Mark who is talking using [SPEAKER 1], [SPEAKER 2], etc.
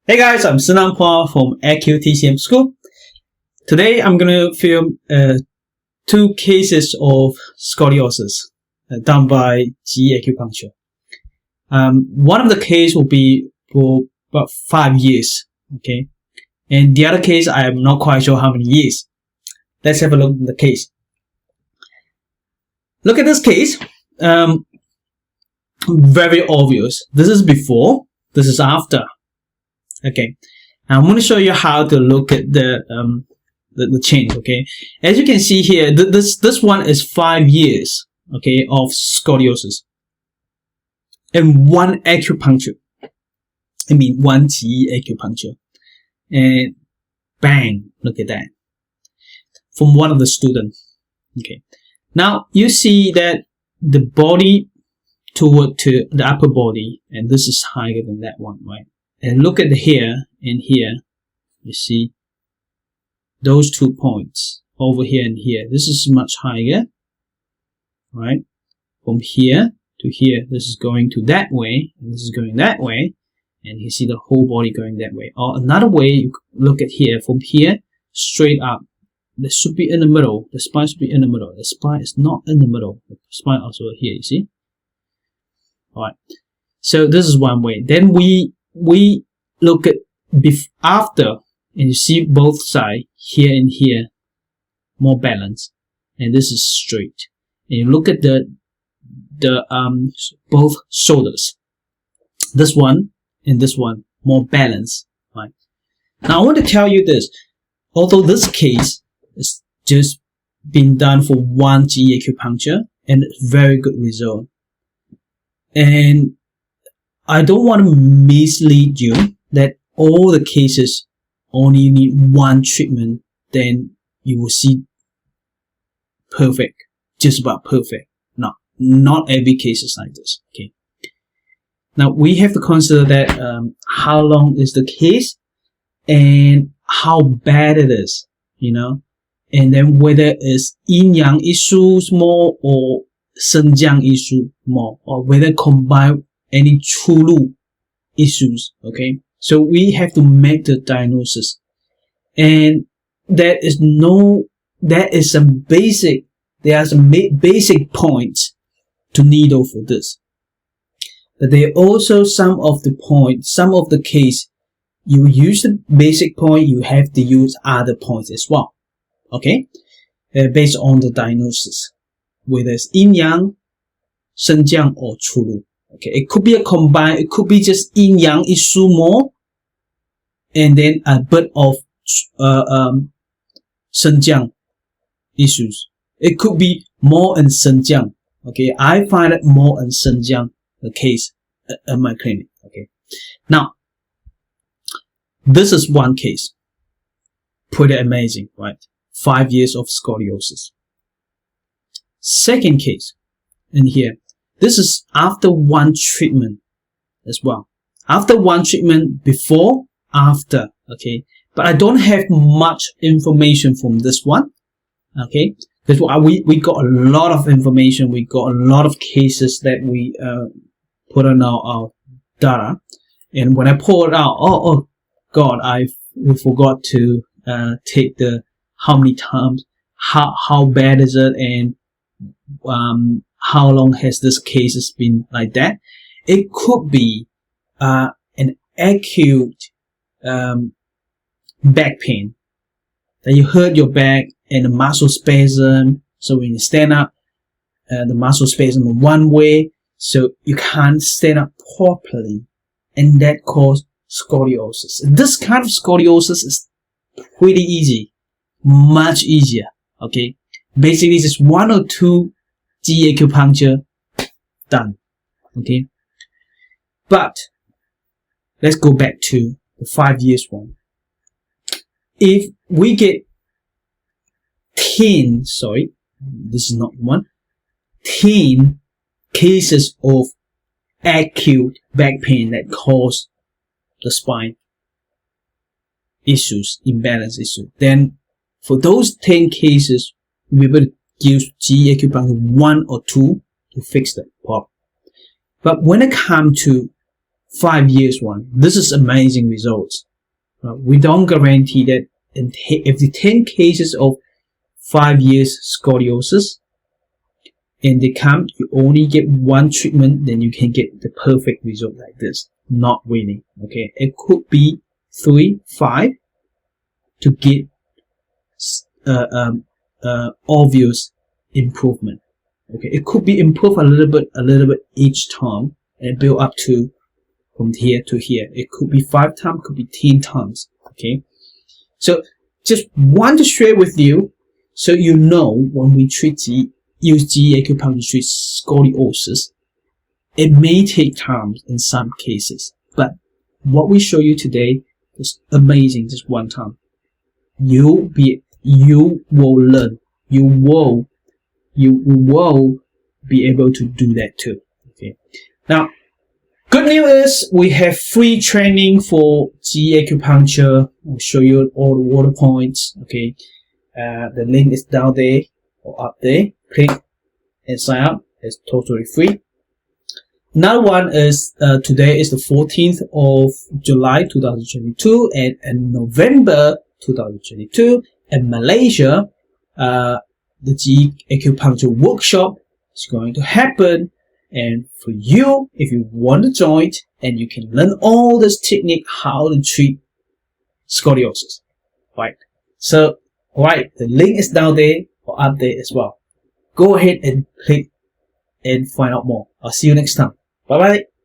[SPEAKER 1] Hey guys, I'm Szenanphua from AcuTCM School. Today I'm going to film two cases of scoliosis done by JiYi Acupuncture. One of the case will be for about 5 years, okay? And the other case, I am not quite sure how many years. Let's have a look at the case. Look at this case. Very obvious. This is before, this is after. Okay, I'm going to show you how to look at the change. Okay, as you can see here, this one is 5 years, okay, of scoliosis, and one acupuncture. I mean, one JiYi Acupuncture, and bang! Look at that from one of the students. Okay, now you see that the body toward to the upper body, and this is higher than that one, right? And look at here and here, you see those 2 points over here and here. This is much higher, right? From here to here, this is going to that way, and this is going that way, and you see the whole body going that way. Or another way, you look at here, from here straight up. This should be in the middle. The spine should be in the middle. The spine is not in the middle. The spine also here, you see? Alright. So this is one way. Then we look at after, and you see both sides here and here more balanced, and this is straight. And you look at the both shoulders, this one and this one more balanced, right? Now I want to tell you this, although this case is just been done for one JiYi Acupuncture and very good result, and I don't want to mislead you that all the cases only need one treatment, then you will see perfect, just about perfect. No, not every case is like this. Okay. Now we have to consider that how long is the case and how bad it is, you know, and then whether it's yin-yang issues more or shen-jiang issue more, or whether combined any chulu issues. Okay, so we have to make the diagnosis, and there are some basic points to needle for this, but there are also some of the case you use the basic point, you have to use other points as well, okay, based on the diagnosis, whether it's yin-yang, shen-jiang or chulu. Okay, it could be a combined, it could be just yin-yang issue more, and then a bit of shen-jiang issues. It could be more in shen-jiang. Okay, I find it more in shen-jiang the case at my clinic. Okay, now this is one case, pretty amazing, right? 5 years of scoliosis. Second case in here. This is after one treatment as well. After one treatment, before, after, okay. But I don't have much information from this one, okay. Because we got a lot of information. We got a lot of cases that we put on our data. And when I pull it out, oh God, we forgot to take the how many times, how bad is it, and how long has this case been like that? It could be an acute back pain, that you hurt your back and the muscle spasm. So when you stand up, the muscle spasm one way, so you can't stand up properly, and that causes scoliosis. And this kind of scoliosis is pretty easy, much easier. Okay, basically just 1 or 2 JiYi Acupuncture done. Okay, but let's go back to the 5 years one. If we get 10 cases of acute back pain that cause the spine issues, imbalance issue, then for those 10 cases, we will use JiYi Acupuncture 1 or 2 to fix that problem. But when it comes to 5 years one. This is amazing results. We don't guarantee that in every 10 cases of 5 years scoliosis, and they come, you only get one treatment, then you can get the perfect result like this. Not winning. Okay, it could be 3, 5 to get obvious improvement. Okay, it could be improved a little bit each time, and build up to from here to here. It could be 5 times, could be 10 times. Okay, so just want to share with you, so you know when we use JiYi Acupuncture to treat scoliosis, it may take time in some cases, but what we show you today is amazing. Just one time, you will learn. You will be able to do that too. Okay. Now, good news is we have free training for JiYi Acupuncture. I'll show you all the water points. Okay. The link is down there or up there. Click and sign up. It's totally free. Another one is today is the 14th of July 2022, and in November 2022 in Malaysia, the JiYi Acupuncture workshop is going to happen. And for you, if you want to join, and you can learn all this technique how to treat scoliosis, right? So, right, the link is down there or up there as well. Go ahead and click and find out more. I'll see you next time. Bye bye.